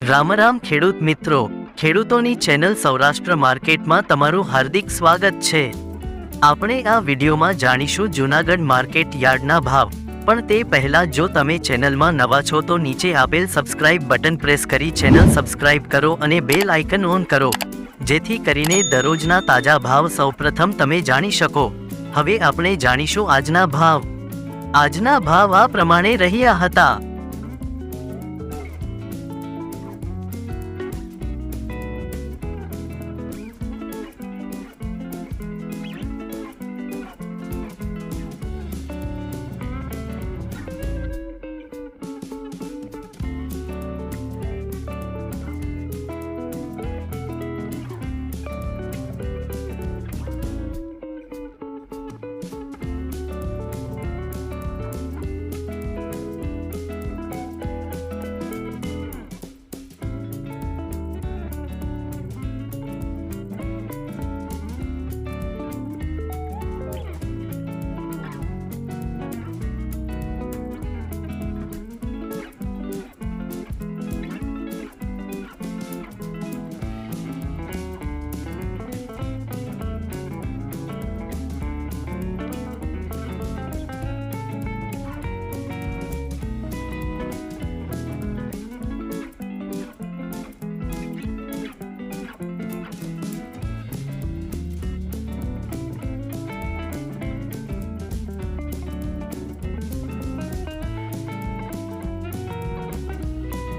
રામ રામ ખેડૂત મિત્રો, ખેડૂતોની ચેનલ સૌરાષ્ટ્ર માર્કેટમાં તમારું હાર્દિક સ્વાગત છે। આપણે આ વિડીયોમાં જાણીશું જૂનાગઢ માર્કેટ યાર્ડના ભાવ। પણ તે પહેલા જો તમે ચેનલમાં નવા છો તો નીચે આપેલ સબસ્ક્રાઇબ બટન પ્રેસ કરી ચેનલ સબસ્ક્રાઇબ કરો અને બેલ આઇકન ઓન કરો, જેથી કરીને દરરોજના તાજા ભાવ સૌપ્રથમ તમે જાણી શકો। હવે આપણે જાણીશું આજના ભાવ। આજના ભાવ આ પ્રમાણે રહ્યા હતા।